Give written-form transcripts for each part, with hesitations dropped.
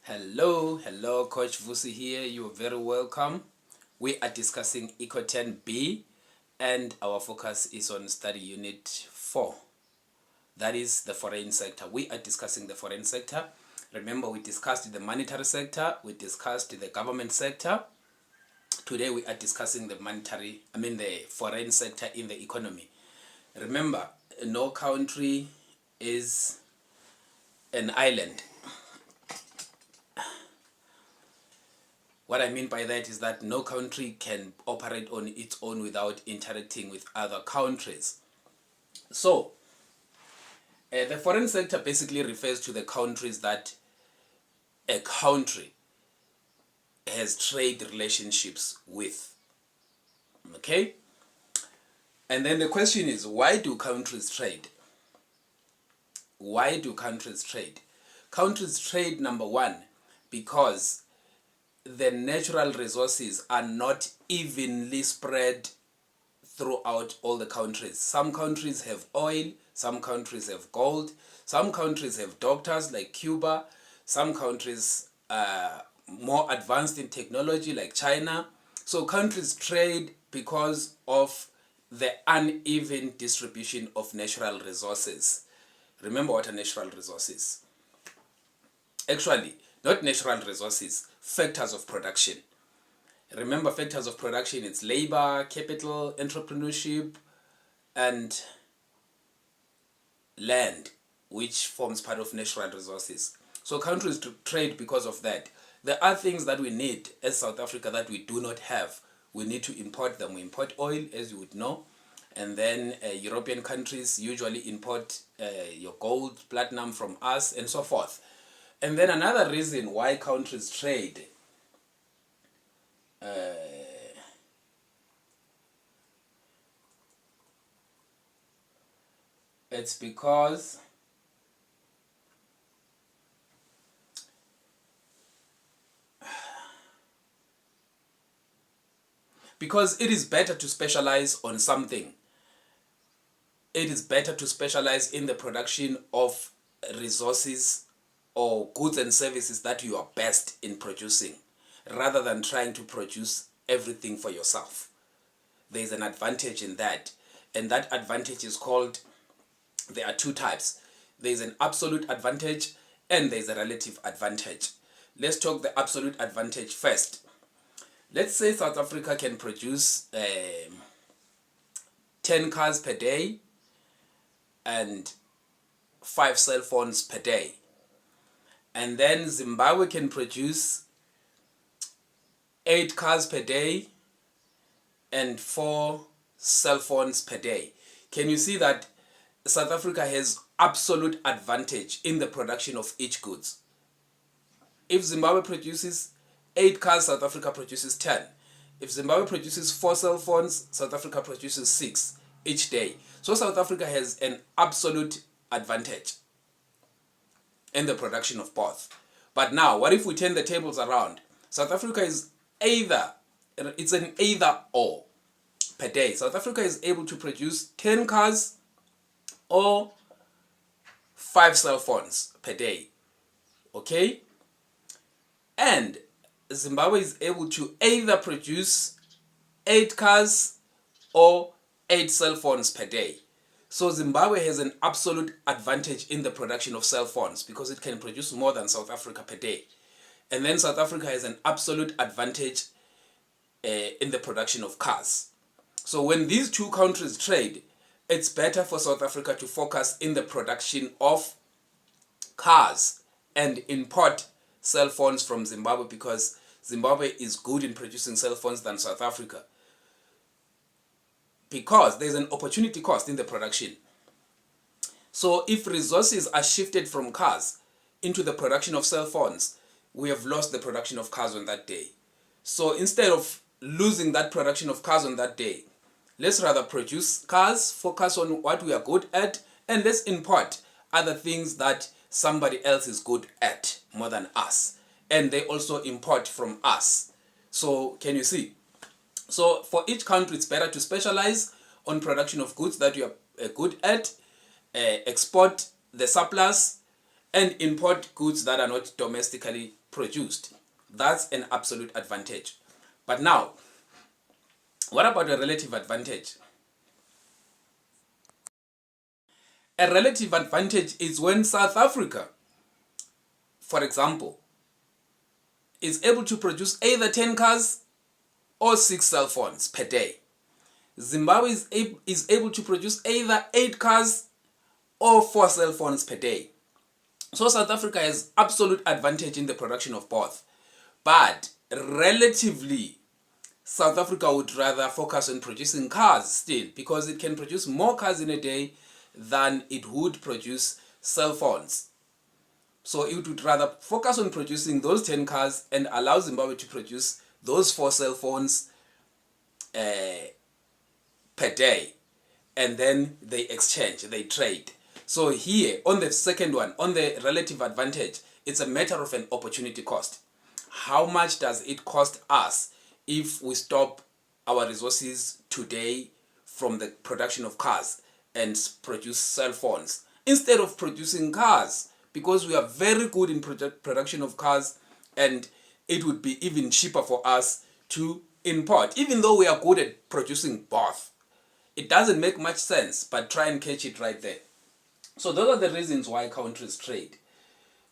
Hello, Coach Vusi here. You're very welcome. We are discussing Eco 10B and our focus is on study unit 4. That is the foreign sector. We are discussing the foreign sector. Remember, we discussed the monetary sector, we discussed the government sector. Today we are discussing the foreign sector in the economy. Remember, no country is an island. What I mean by that is that no country can operate on its own without interacting with other countries. So, the foreign sector basically refers to the countries that a country has trade relationships with. Okay? And then the question is, why do countries trade? Why do countries trade? Countries trade, number one, because the natural resources are not evenly spread throughout all the countries. Some countries have oil, some countries have gold, some countries have doctors like Cuba, some countries are more advanced in technology like China. So countries trade because of the uneven distribution of natural resources. Remember what are natural resources? Actually, not natural resources, factors of production. Remember, factors of production, it's labor, capital, entrepreneurship, and land, which forms part of natural resources. So countries trade because of that. There are things that we need as South Africa that we do not have. We need to import them. We import oil, as you would know. And then European countries usually import your gold, platinum from us, and so forth. And then another reason why countries trade it's because it is better to specialize on something. It is better to specialize in the production of resources or goods and services that you are best in producing, rather than trying to produce everything for yourself. There is an advantage in that, and that advantage is called, there are two types. There is an absolute advantage and there is a relative advantage. Let's talk the absolute advantage first. Let's say South Africa can produce 10 cars per day and 5 cell phones per day. And then Zimbabwe can produce 8 cars per day and 4 cell phones per day. Can you see that South Africa has absolute advantage in the production of each goods? If Zimbabwe produces 8 cars, South Africa produces 10. If Zimbabwe produces 4 cell phones, South Africa produces 6 each day. So South Africa has an absolute advantage in the production of both. But now, what if we turn the tables around? South Africa is it's an either or per day. South Africa is able to produce 10 cars or 5 cell phones per day. Okay? And Zimbabwe is able to either produce 8 cars or 8 cell phones per day. So Zimbabwe has an absolute advantage in the production of cell phones because it can produce more than South Africa per day. And then South Africa has an absolute advantage in the production of cars. So when these two countries trade, it's better for South Africa to focus in the production of cars and import cell phones from Zimbabwe, because Zimbabwe is good in producing cell phones than South Africa, because there's an opportunity cost in the production. So if resources are shifted from cars into the production of cell phones, we have lost the production of cars on that day. So instead of losing that production of cars on that day, let's rather produce cars, focus on what we are good at, and let's import other things that somebody else is good at more than us. And they also import from us. So can you see? So for each country, it's better to specialize on production of goods that you are good at, export the surplus, and import goods that are not domestically produced. That's an absolute advantage. But now, what about a relative advantage? A relative advantage is when South Africa, for example, is able to produce either 10 cars or 6 cell phones per day. Zimbabwe is able to produce either 8 cars or 4 cell phones per day. So South Africa has absolute advantage in the production of both. But relatively, South Africa would rather focus on producing cars still, because it can produce more cars in a day than it would produce cell phones. So it would rather focus on producing those 10 cars and allow Zimbabwe to produce those 4 cell phones per day. And then they exchange, they trade. So here, on the second one, on the relative advantage, it's a matter of an opportunity cost. How much does it cost us if we stop our resources today from the production of cars and produce cell phones instead of producing cars? Because we are very good in production of cars, and it would be even cheaper for us to import, even though we are good at producing both. It doesn't make much sense, but try and catch it right there. So those are the reasons why countries trade.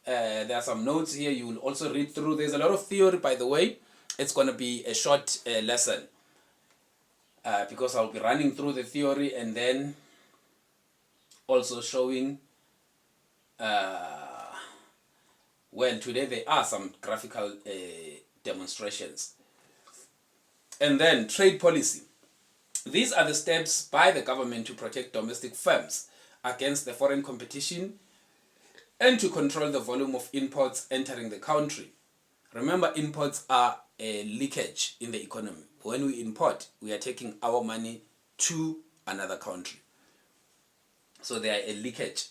There are some notes here you will also read through. There's a lot of theory, by the way. It's going to be a short lesson because I'll be running through the theory and then also showing well, today there are some graphical demonstrations. And then trade policy. These are the steps by the government to protect domestic firms against the foreign competition and to control the volume of imports entering the country. Remember, imports are a leakage in the economy. When we import, we are taking our money to another country. So they are a leakage.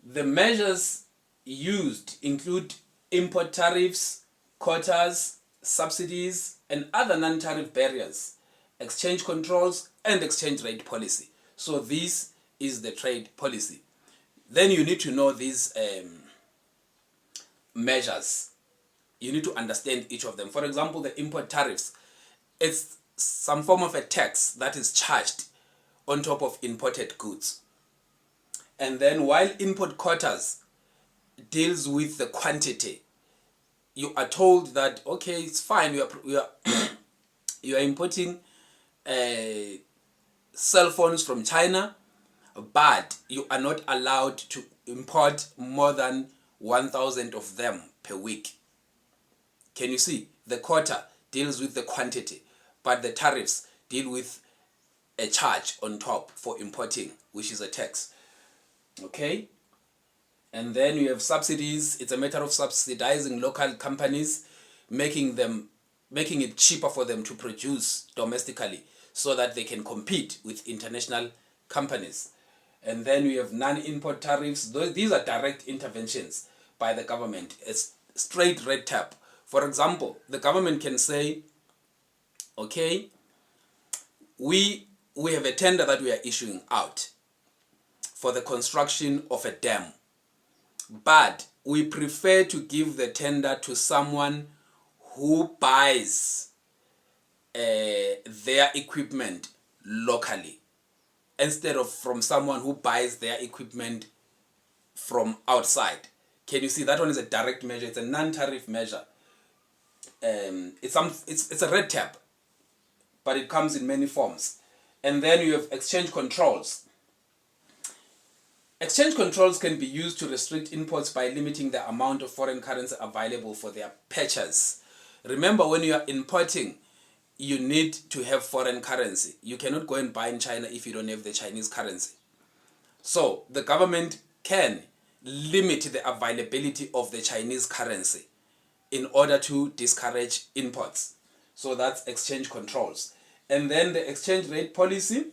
The measures used include import tariffs, quotas, subsidies, and other non-tariff barriers, exchange controls, and exchange rate policy. So this is the trade policy. Then you need to know these measures. You need to understand each of them. For example, the import tariffs, it's some form of a tax that is charged on top of imported goods. And then while import quotas deals with the quantity, you are told that, okay, it's fine, you are importing cell phones from China, but you are not allowed to import more than 1,000 of them per week. Can you see? The quota deals with the quantity, but the tariffs deal with a charge on top for importing, which is a tax. Okay? And then you have subsidies. It's a matter of subsidizing local companies, making it cheaper for them to produce domestically so that they can compete with international companies. And then we have non-import tariffs. These are direct interventions by the government. It's straight red tape. For example, the government can say, okay, we have a tender that we are issuing out for the construction of a dam, but we prefer to give the tender to someone who buys their equipment locally instead of from someone who buys their equipment from outside. Can you see? That one is a direct measure. It's a non-tariff measure. It's a red tape, but it comes in many forms. And then you have exchange controls. Exchange controls can be used to restrict imports by limiting the amount of foreign currency available for their purchase. Remember, when you are importing, you need to have foreign currency. You cannot go and buy in China if you don't have the Chinese currency. So the government can limit the availability of the Chinese currency in order to discourage imports. So that's exchange controls. And then the exchange rate policy.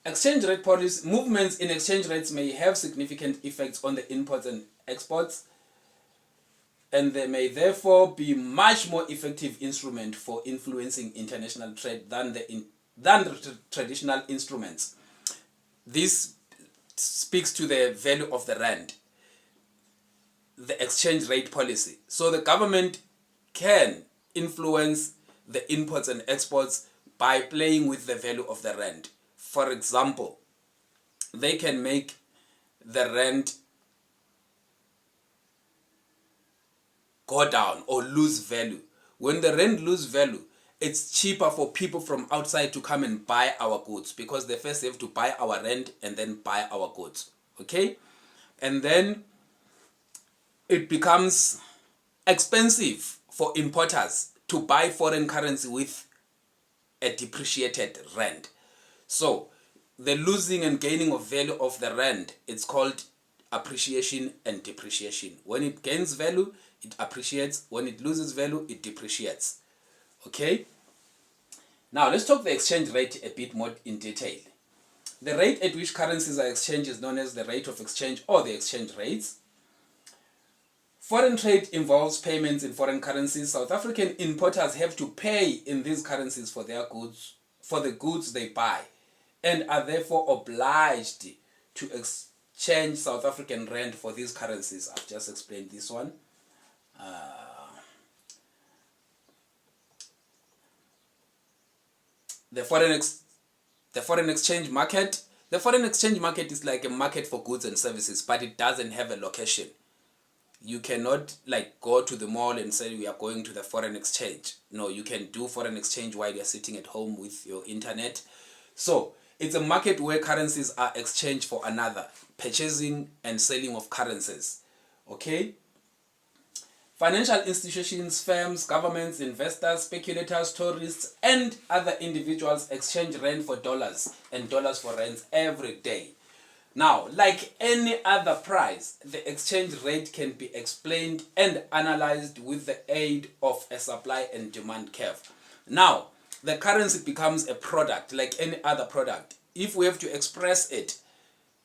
Exchange rate policy, movements in exchange rates may have significant effects on the imports and exports, and they may therefore be much more effective instrument for influencing international trade than the traditional instruments. This speaks to the value of the rand. the exchange rate policy. So the government can influence the imports and exports by playing with the value of the rand. For example, they can make the rand go down or lose value. When the rand lose value, it's cheaper for people from outside to come and buy our goods, because they first have to buy our rand and then buy our goods. Okay? And then it becomes expensive for importers to buy foreign currency with a depreciated rand. So the losing and gaining of value of the rand, it's called appreciation and depreciation. When it gains value, it appreciates. When it loses value, it depreciates. Okay? Now let's talk the exchange rate a bit more in detail. The rate at which currencies are exchanged is known as the rate of exchange, or the exchange rates. Foreign trade involves payments in foreign currencies. South African importers have to pay in these currencies for their goods, for the goods they buy, and are therefore obliged to exchange South African rand for these currencies. I've just explained this one. The foreign exchange market. The foreign exchange market is like a market for goods and services, but it doesn't have a location. You cannot like go to the mall and say we are going to the foreign exchange. No, you can do foreign exchange while you're sitting at home with your internet. So it's a market where currencies are exchanged for another, purchasing and selling of currencies. Okay? Financial institutions, firms, governments, investors, speculators, tourists, and other individuals exchange rand for dollars and dollars for rands every day. Now, like any other price, the exchange rate can be explained and analyzed with the aid of a supply and demand curve. Now, the currency becomes a product like any other product. If we have to express it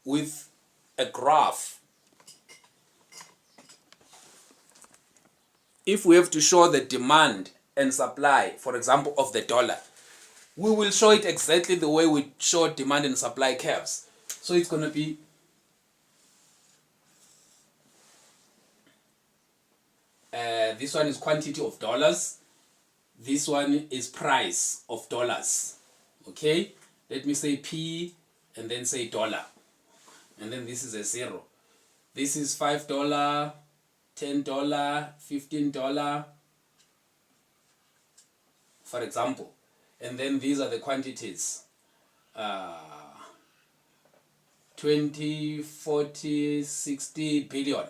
with a graph, if we have to show the demand and supply, for example, of the dollar, we will show it exactly the way we show demand and supply curves. So it's going to be this one is quantity of dollars. This one is price of dollars. Okay? Let me say P and then say dollar. And then this is a 0. This is $5, $10, $15, for example. And then these are the quantities. 20, 40, 60 billion,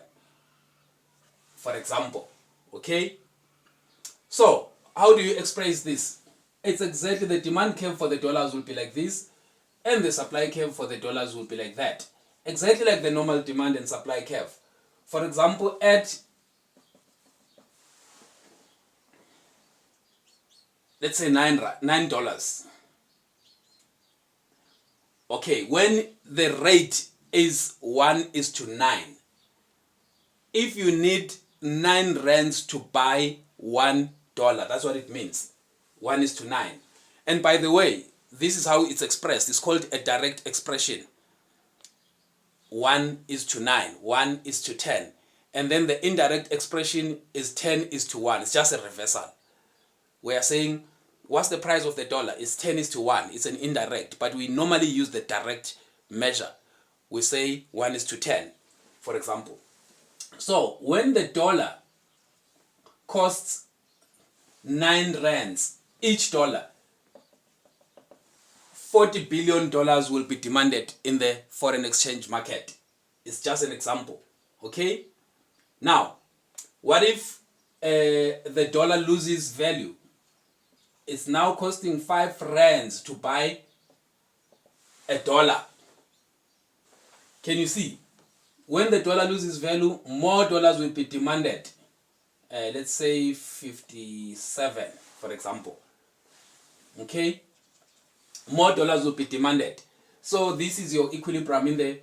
for example. Okay? So, how do you express this? It's exactly the demand curve for the dollars will be like this, and the supply curve for the dollars will be like that. Exactly like the normal demand and supply curve. For example, at, let's say $9. Okay, when the rate is 1:9, if you need 9 rands to buy $1, that's what it means. 1:9. And by the way, this is how it's expressed. It's called a direct expression. 1:9, 1:10. And then the indirect expression is 10:1. It's just a reversal. We are saying, what's the price of the dollar? It's 10:1. It's an indirect, but we normally use the direct measure. We say 1:10, for example. So when the dollar costs 9 rands each dollar, $40 billion will be demanded in the foreign exchange market. It's just an example. Okay? Now, what if the dollar loses value? It's now costing 5 rands to buy $1. Can you see? When the dollar loses value, more dollars will be demanded. Let's say 57, for example. Okay? More dollars will be demanded. So this is your equilibrium in the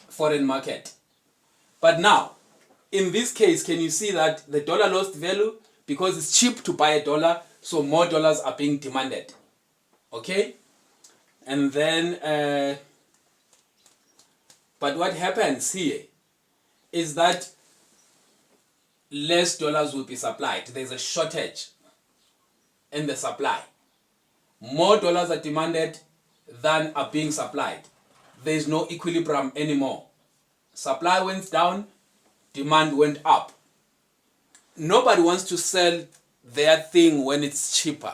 foreign market. But now, in this case, can you see that the dollar lost value because it's cheap to buy $1, so more dollars are being demanded. Okay? And then, but what happens here is that less dollars will be supplied. There's a shortage in the supply. More dollars are demanded than are being supplied. There's no equilibrium anymore. Supply went down, demand went up. Nobody wants to sell their thing when it's cheaper.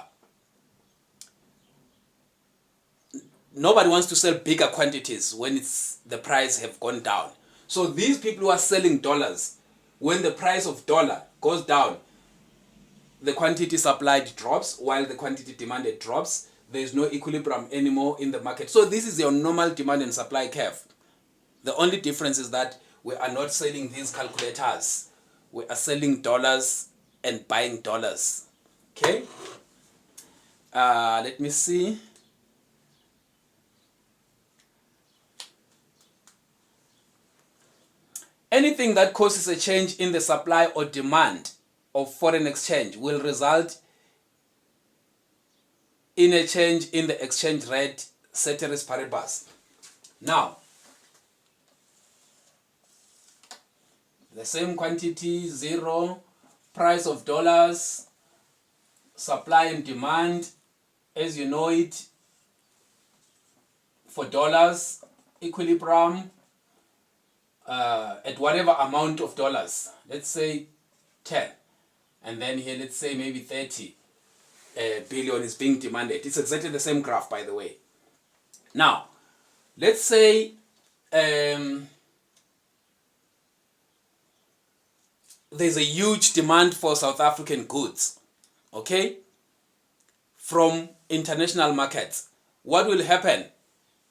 Nobody wants to sell bigger quantities when the price have gone down. So these people who are selling dollars, when the price of dollar goes down, the quantity supplied drops while the quantity demanded drops. There is no equilibrium anymore in the market. So this is your normal demand and supply curve. The only difference is that we are not selling these calculators. We are selling dollars and buying dollars. Okay? Let me see. Anything that causes a change in the supply or demand of foreign exchange will result in a change in the exchange rate, ceteris paribus. Now, the same quantity, zero, price of dollars, supply and demand, as you know it, for dollars, equilibrium, at whatever amount of dollars, let's say 10, and then here let's say maybe 30 billion is being demanded. It's exactly the same graph, by the way. Now, let's say there's a huge demand for South African goods, okay, from international markets. What will happen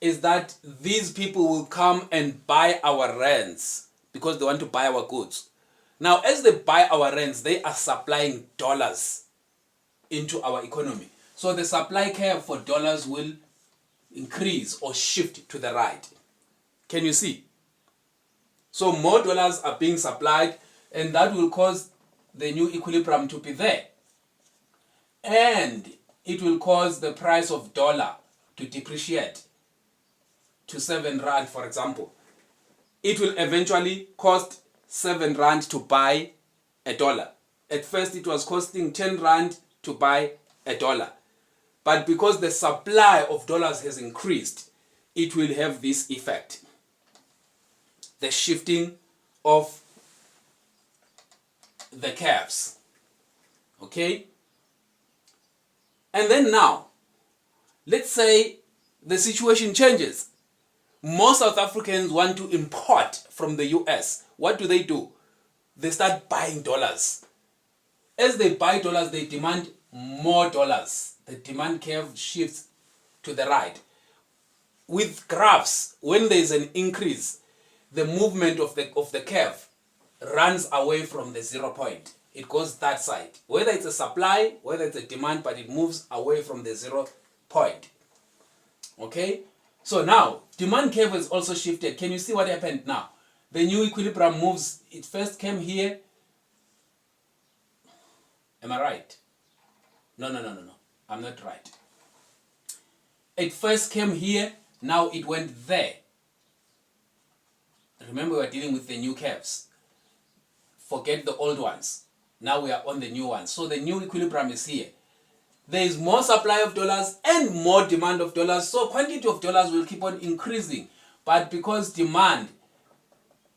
is that these people will come and buy our rands because they want to buy our goods. Now, as they buy our rands, they are supplying dollars into our economy. So the supply curve for dollars will increase or shift to the right. Can you see? So more dollars are being supplied, and that will cause the new equilibrium to be there. And it will cause the price of dollar to depreciate to 7 rand, for example. It will eventually cost 7 rand to buy a dollar. At first it was costing 10 rand to buy a dollar. But because the supply of dollars has increased, it will have this effect. The shifting of the curves. Okay? And then now, let's say the situation changes. Most South Africans want to import from the US. What do? They start buying dollars. As they buy dollars, they demand more dollars. The demand curve shifts to the right. With graphs, when there is an increase, the movement of the curve runs away from the 0 point. It goes that side. Whether it's a supply, whether it's a demand, but it moves away from the 0 point. Okay? So now, demand curve has also shifted. Can you see what happened now? The new equilibrium moves. It first came here. Am I right? No. I'm not right. It first came here. Now it went there. Remember, we're dealing with the new curves. Forget the old ones. Now we are on the new ones. So the new equilibrium is here. There is more supply of dollars and more demand of dollars. So quantity of dollars will keep on increasing. But because demand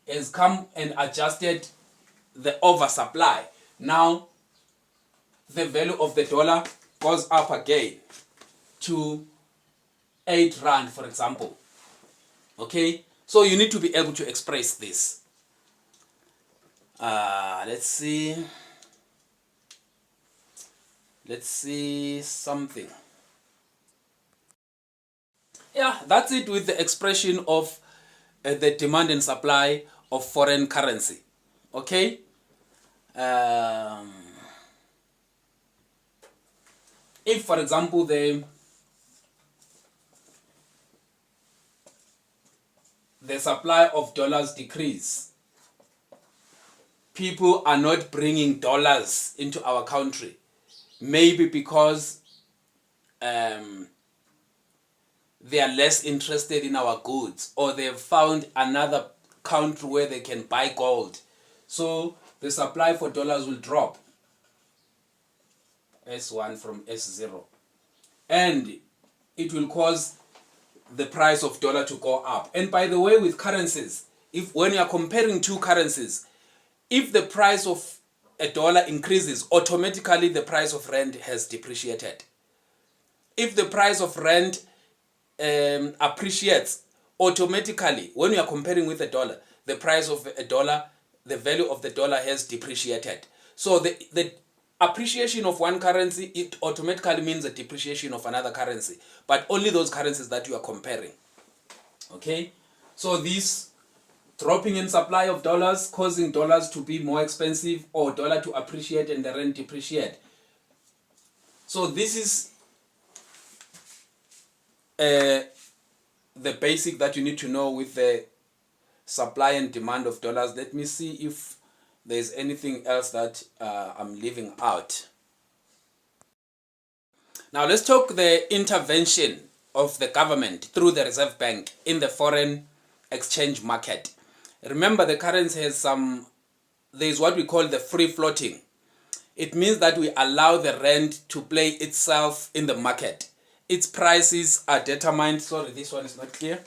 has come and adjusted the oversupply, now the value of the dollar goes up again to 8 rand, for example. Okay? So you need to be able to express this. Let's see something. Yeah, that's it with the expression of the demand and supply of foreign currency. Okay? If, for example, the supply of dollars decrease, people are not bringing dollars into our country. Maybe because they are less interested in our goods, or they have found another country where they can buy gold. So the supply for dollars will drop. S1 from S0. And it will cause the price of dollar to go up. And by the way, with currencies, when you are comparing two currencies, if the price of a dollar increases, automatically the price of rand has depreciated. If the price of rand appreciates, automatically, when you are comparing with a dollar, the price of a dollar, the value of the dollar has depreciated. So the appreciation of one currency, it automatically means the depreciation of another currency, but only those currencies that you are comparing. Okay, so this dropping in supply of dollars causing dollars to be more expensive, or dollar to appreciate and the rand depreciate. So this is the basic that you need to know with the supply and demand of dollars. Let me see if there's anything else that I'm leaving out. Now let's talk the intervention of the government through the Reserve Bank in the foreign exchange market. Remember, the currency has there's what we call the free floating. It means that we allow the rand to play itself in the market. Its prices are determined, sorry, this one is not clear.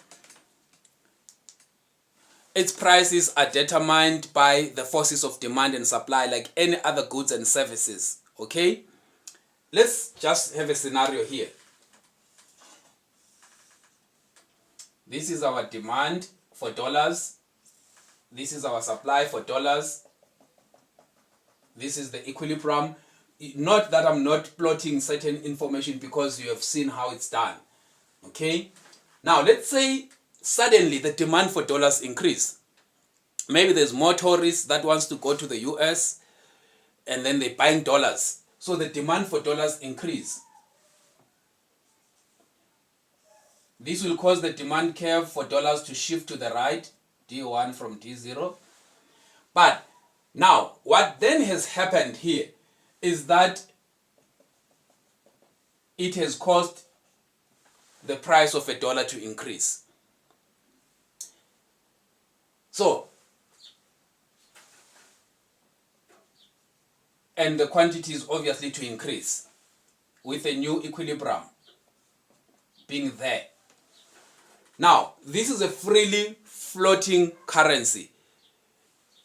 Its prices are determined by the forces of demand and supply, like any other goods and services. Okay? Let's just have a scenario here. This is our demand for dollars. This is our supply for dollars. This is the equilibrium. Not that I'm not plotting certain information, because you have seen how it's done. Okay? Now, let's say suddenly the demand for dollars increase. Maybe there's more tourists that wants to go to the US, and then they're buying dollars. So the demand for dollars increase. This will cause the demand curve for dollars to shift to the right, D1 from D0. But now, what then has happened here is that it has caused the price of a dollar to increase. So, and the quantity is obviously to increase with a new equilibrium being there. Now, this is a freely floating currency.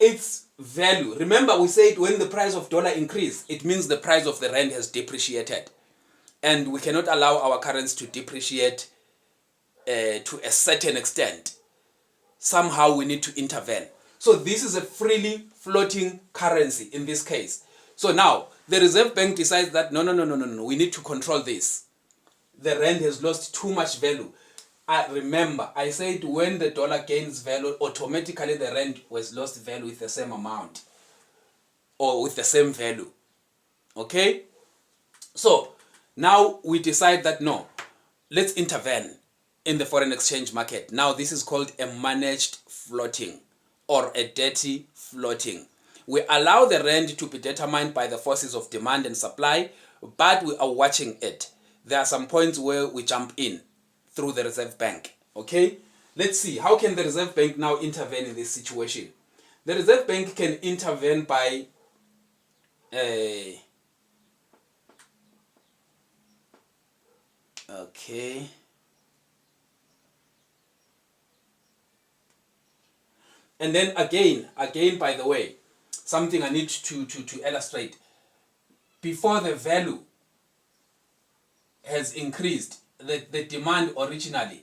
Its value, remember we said when the price of dollar increase, it means the price of the rand has depreciated. And we cannot allow our currency to depreciate to a certain extent. Somehow we need to intervene. So this is a freely floating currency in this case. So now the Reserve Bank decides that no, we need to control this. The rand has lost too much value. Remember, I said when the dollar gains value, automatically the rand was lost value with the same amount or with the same value. Okay? So now we decide that no, let's intervene in the foreign exchange market. Now this is called a managed floating or a dirty floating. We allow the rand to be determined by the forces of demand and supply, but we are watching it. There are some points where we jump in through the Reserve Bank. Okay? Let's see. How can the Reserve Bank now intervene in this situation? The Reserve Bank can intervene by okay. And then again, by the way, something I need to illustrate. Before the value has increased, the demand originally,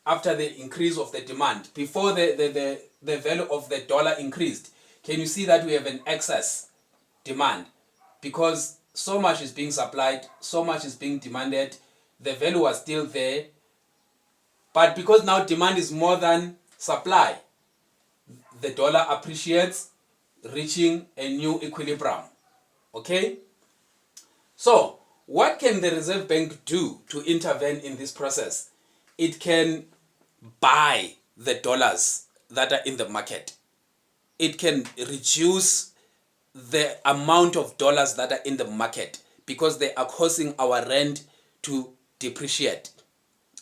after the increase of the demand, before the value of the dollar increased, can you see that we have an excess demand? Because so much is being supplied, so much is being demanded, the value was still there, but because now demand is more than supply, the dollar appreciates, reaching a new equilibrium. Okay? So, what can the Reserve Bank do to intervene in this process? It can buy the dollars that are in the market. It can reduce the amount of dollars that are in the market because they are causing our rand to depreciate.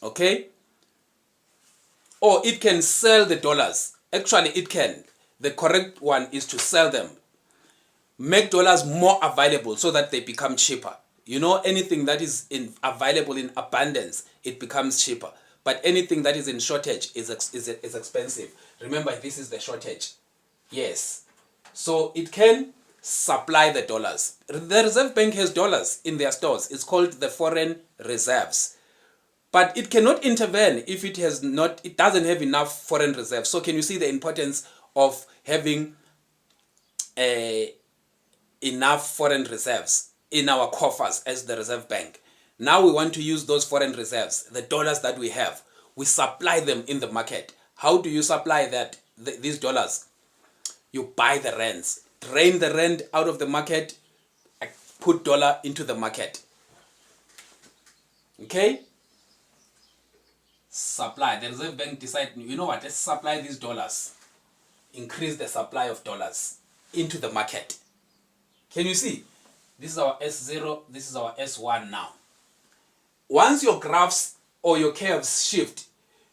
Okay? Or it can sell the dollars. Actually, it can. The correct one is to sell them. Make dollars more available so that they become cheaper. You know, anything that is available in abundance, it becomes cheaper. But anything that is in shortage is expensive. Remember, this is the shortage. Yes. So it can supply the dollars. The Reserve Bank has dollars in their stores. It's called the foreign reserves. But it cannot intervene if it doesn't have enough foreign reserves. So can you see the importance of having enough foreign reserves in our coffers as the Reserve Bank? Now we want to use those foreign reserves, the dollars that we have. We supply them in the market. How do you supply these dollars? You buy the rands. Drain the rand out of the market, put dollar into the market. Okay? Supply. The Reserve Bank decide, you know what, let's supply these dollars. Increase the supply of dollars into the market. Can you see? This is our S0, this is our S1 now. Once your graphs or your curves shift,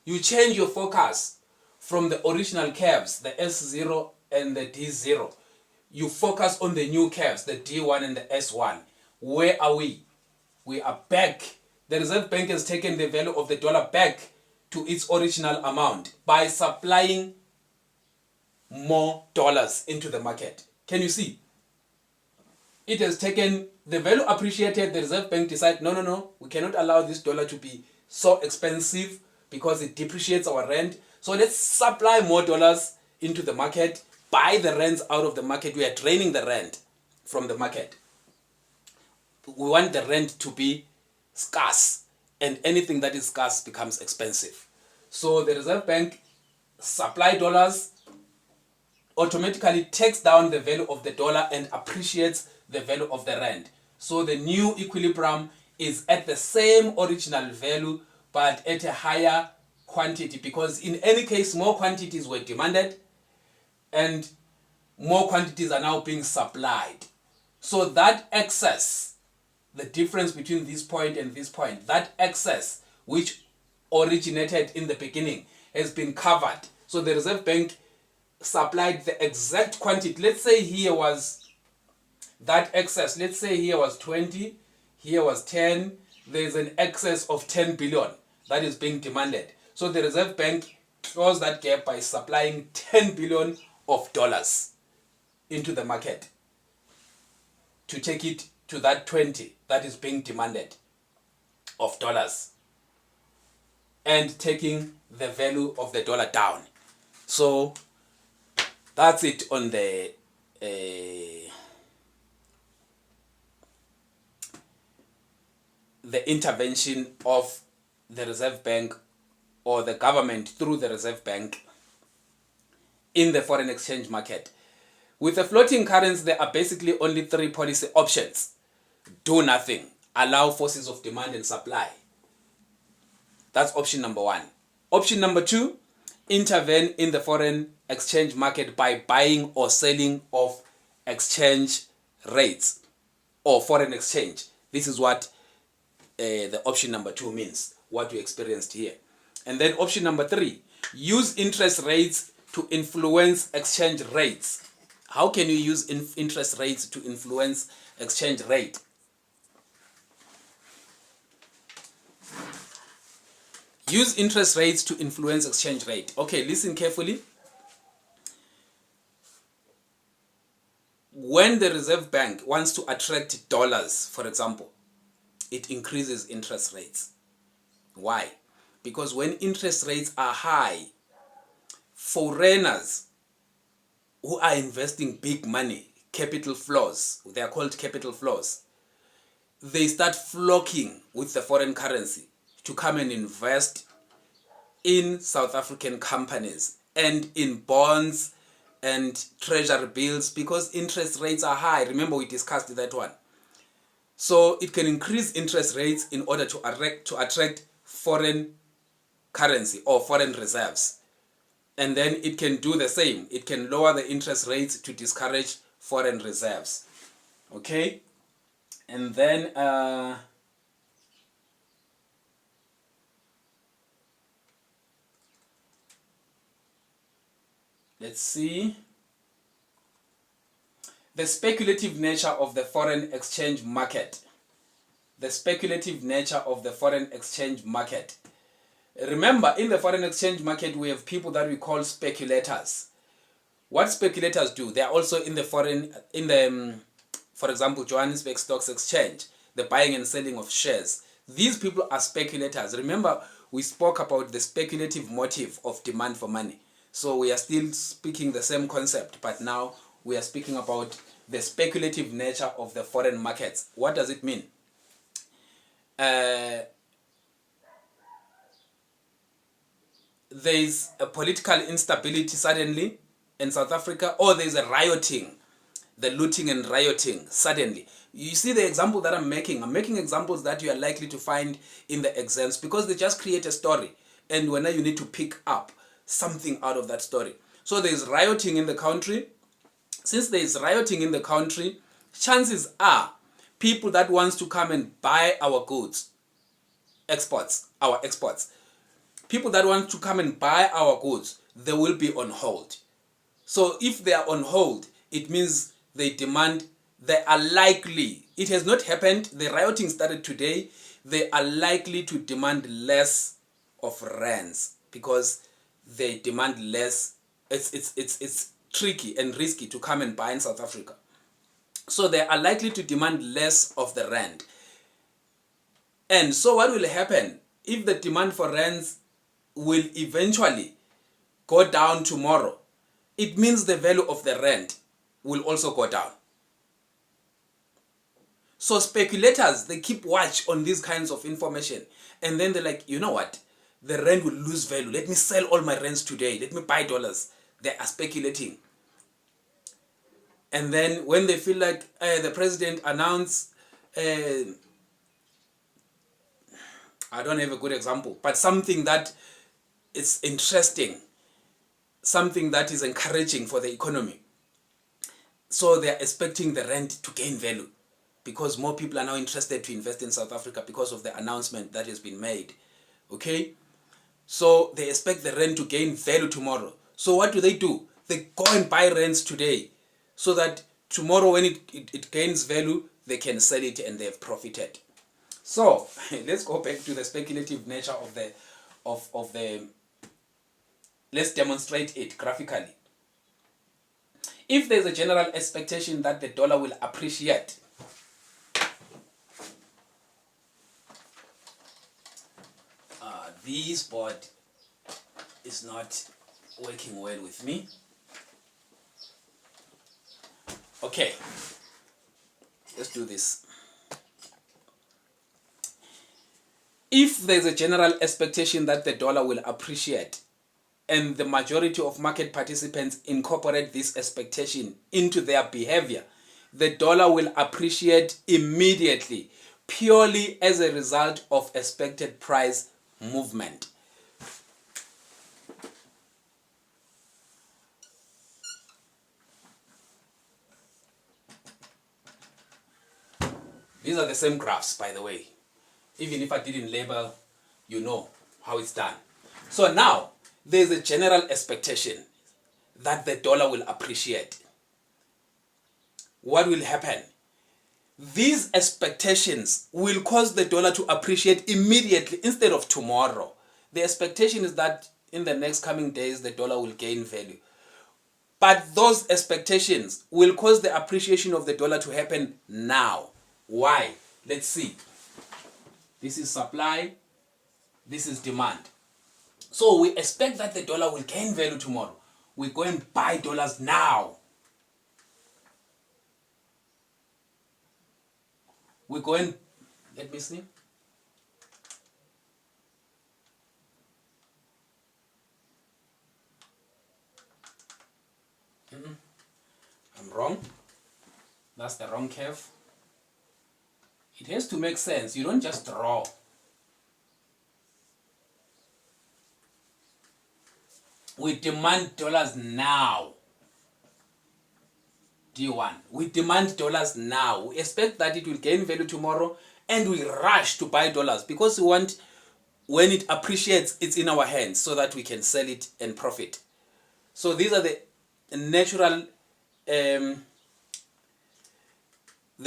you change your focus from the original curves, the S0 and the D0. You focus on the new curves, the D1 and the S1. Where are we? We are back. The Reserve Bank has taken the value of the dollar back to its original amount by supplying more dollars into the market. Can you see? It has taken the value appreciated. The Reserve Bank decided, no, we cannot allow this dollar to be so expensive because it depreciates our rand. So let's supply more dollars into the market, buy the rands out of the market. We are draining the rand from the market. We want the rand to be scarce, and anything that is scarce becomes expensive. So the Reserve Bank supply dollars, automatically takes down the value of the dollar and appreciates the value of the rand. So the new equilibrium is at the same original value but at a higher quantity, because in any case more quantities were demanded and more quantities are now being supplied. So that excess, the difference between this point and this point, that excess which originated in the beginning has been covered. So the Reserve Bank supplied the exact quantity. Let's say here was that excess. Let's say here was 20, here was 10. There's an excess of 10 billion that is being demanded. So the Reserve Bank closed that gap by supplying 10 billion of dollars into the market to take it to that 20 that is being demanded of dollars, and taking the value of the dollar down. So that's it on the intervention of the Reserve Bank or the government through the Reserve Bank in the foreign exchange market. With the floating currency, there are basically only three policy options. Do nothing. Allow forces of demand and supply. That's option number one. Option number two, intervene in the foreign exchange market by buying or selling of exchange rates or foreign exchange. This is what the option number two means, what we experienced here. And then option number three, use interest rates to influence exchange rates. How can you use interest rates to influence exchange rate? Use interest rates to influence exchange rate. Okay, listen carefully. When the Reserve Bank wants to attract dollars, for example, it increases interest rates. Why? Because when interest rates are high, foreigners who are investing big money, capital flows, they are called capital flows, they start flocking with the foreign currency to come and invest in South African companies and in bonds and treasury bills, because interest rates are high. Remember, we discussed that one. So it can increase interest rates in order to attract foreign currency or foreign reserves. And then it can do the same. It can lower the interest rates to discourage foreign reserves. Okay? And then let's see. The speculative nature of the foreign exchange market. The speculative nature of the foreign exchange market. Remember, in the foreign exchange market, we have people that we call speculators. What speculators do? They are also in the for example, Johannesburg Stocks Exchange, the buying and selling of shares. These people are speculators. Remember, we spoke about the speculative motive of demand for money. So we are still speaking the same concept, but now we are speaking about the speculative nature of the foreign markets. What does it mean? There is a political instability suddenly in South Africa, or there is a rioting, the looting and rioting suddenly. You see the example that I'm making examples that you are likely to find in the exams, because they just create a story, and when you need to pick up something out of that story. So there is rioting in the country. Since there is rioting in the country, chances are people that wants to come and buy our goods, our exports, people that want to come and buy our goods, they will be on hold. So if they are on hold, it means they are likely, it has not happened, the rioting started today, they are likely to demand less of rands, because they demand less. It's tricky and risky to come and buy in South Africa. So they are likely to demand less of the rand. And so what will happen if the demand for rands will eventually go down tomorrow? It means the value of the rand will also go down. So speculators, they keep watch on these kinds of information, and then they're like, you know what, the rand will lose value, let me sell all my rands today, let me buy dollars. They are speculating. And then when they feel like the president announced, I don't have a good example, but something that is interesting, something that is encouraging for the economy, so they are expecting the rand to gain value, because more people are now interested to invest in South Africa because of the announcement that has been made. Okay? So they expect the rand to gain value tomorrow. So what do? They go and buy rands today, so that tomorrow when it gains value, they can sell it and they have profited. So let's go back to the speculative nature of the let's demonstrate it graphically. If there's a general expectation that the dollar will appreciate, this board is not working well with me. Okay, let's do this. If there's a general expectation that the dollar will appreciate, and the majority of market participants incorporate this expectation into their behavior, the dollar will appreciate immediately, purely as a result of expected price movement. These are the same graphs, by the way. Even if I didn't label, you know how it's done. So now, there's a general expectation that the dollar will appreciate. What will happen? These expectations will cause the dollar to appreciate immediately instead of tomorrow. The expectation is that in the next coming days, the dollar will gain value. But those expectations will cause the appreciation of the dollar to happen now. Why? Let's see. This is supply. This is demand. So we expect that the dollar will gain value tomorrow. We go and buy dollars now. We go and, let me see. I'm wrong. That's the wrong curve. It has to make sense. You don't just draw. We demand dollars now. D1. We demand dollars now. We expect that it will gain value tomorrow, and we rush to buy dollars because we want, when it appreciates, it's in our hands so that we can sell it and profit. So these are the natural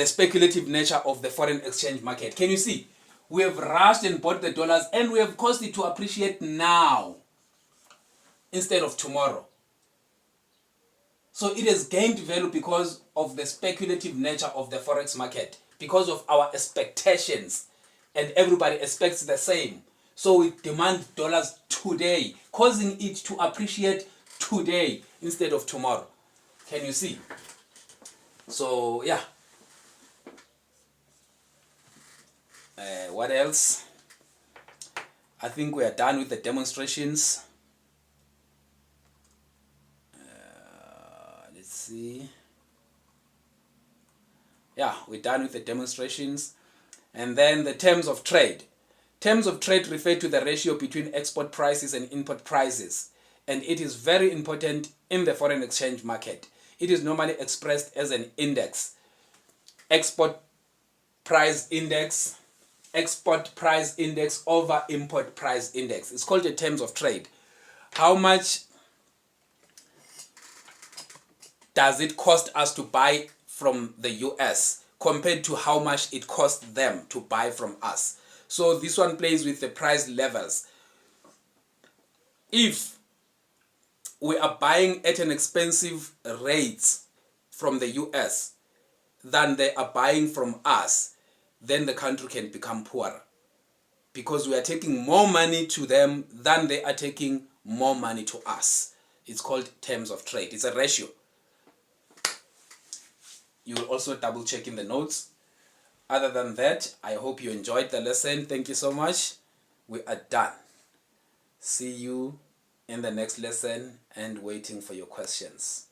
the speculative nature of the foreign exchange market. Can you see? We have rushed and bought the dollars, and we have caused it to appreciate now instead of tomorrow. So it has gained value because of the speculative nature of the forex market, because of our expectations, and everybody expects the same. So we demand dollars today, causing it to appreciate today instead of tomorrow. Can you see? So yeah. What else? I think we are done with the demonstrations. Let's see. Yeah, we're done with the demonstrations. And then the terms of trade. Terms of trade refer to the ratio between export prices and import prices, and it is very important in the foreign exchange market. It is normally expressed as an index. Export price index over import price index. It's called the terms of trade. How much does it cost us to buy from the US compared to how much it costs them to buy from us? So this one plays with the price levels. If we are buying at an expensive rate from the US than they are buying from us, then the country can become poorer, because we are taking more money to them than they are taking more money to us. It's called terms of trade. It's a ratio. You will also double check in the notes. Other than that, I hope you enjoyed the lesson. Thank you so much. We are done. See you in the next lesson, and waiting for your questions.